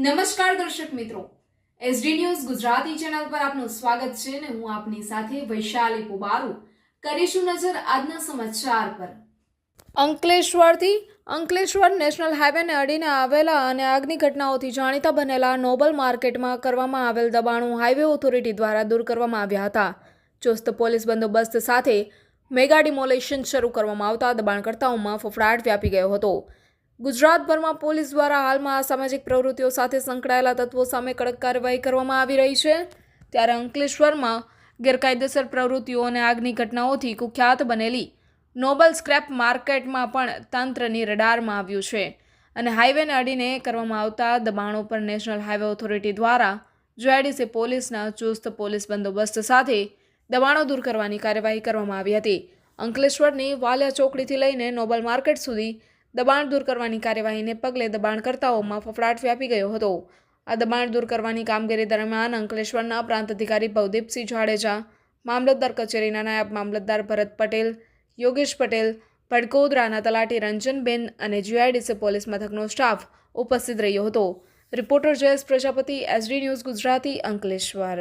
નમસ્કાર દર્શક મિત્રો, એસડી ન્યૂઝ ગુજરાતી ચેનલ પર આપનું સ્વાગત છે અને હું આપની સાથે વૈશાલી પુબારુ કરીશું નજર આજના સમાચાર પર। અંકલેશ્વરથી અંકલેશ્વર નેશનલ હાઈવેને અડીને આવેલા અને આગની ઘટનાઓથી જાણીતા બનેલા નોબલ માર્કેટમાં કરવામાં આવેલ દબાણો હાઈવે ઓથોરિટી દ્વારા દૂર કરવામાં આવ્યા હતા। ચુસ્ત પોલીસ બંદોબસ્ત સાથે મેગા ડિમોલેશન શરૂ કરવામાં આવતા દબાણકર્તાઓમાં ફફડાટ વ્યાપી ગયો હતો। ગુજરાતભરમાં પોલીસ દ્વારા હાલમાં અસામાજિક પ્રવૃત્તિઓ સાથે સંકળાયેલા તત્વો સામે કડક કાર્યવાહી કરવામાં આવી રહી છે, ત્યારે અંકલેશ્વરમાં ગેરકાયદેસર પ્રવૃત્તિઓ અને આગની ઘટનાઓથી કુખ્યાત બનેલી નોબલ સ્ક્રેપ માર્કેટમાં પણ તંત્રની રડારમાં આવ્યું છે અને હાઈવેને અડીને કરવામાં આવતા દબાણો પર નેશનલ હાઈવે ઓથોરિટી દ્વારા જીઆઈડીસી પોલીસના ચુસ્ત પોલીસ બંદોબસ્ત સાથે દબાણો દૂર કરવાની કાર્યવાહી કરવામાં આવી હતી। અંકલેશ્વરની વાલિયા ચોકડીથી લઈને નોબલ માર્કેટ સુધી દબાણ દૂર કરવાની કાર્યવાહીને પગલે દબાણકર્તાઓમાં ફફડાટ વ્યાપી ગયો હતો। આ દબાણ દૂર કરવાની કામગીરી દરમિયાન અંકલેશ્વરના પ્રાંત અધિકારી ભવદીપસિંહ જાડેજા, મામલતદાર કચેરીના નાયબ મામલતદાર ભરત પટેલ, યોગેશ પટેલ, પડકોદરાના તલાટી રંજનબેન અને જીઆઈડીસી પોલીસ મથકનો સ્ટાફ ઉપસ્થિત રહ્યો હતો। Reporter Jayesh Prajapati, SD news Gujarati, Ankleshwar.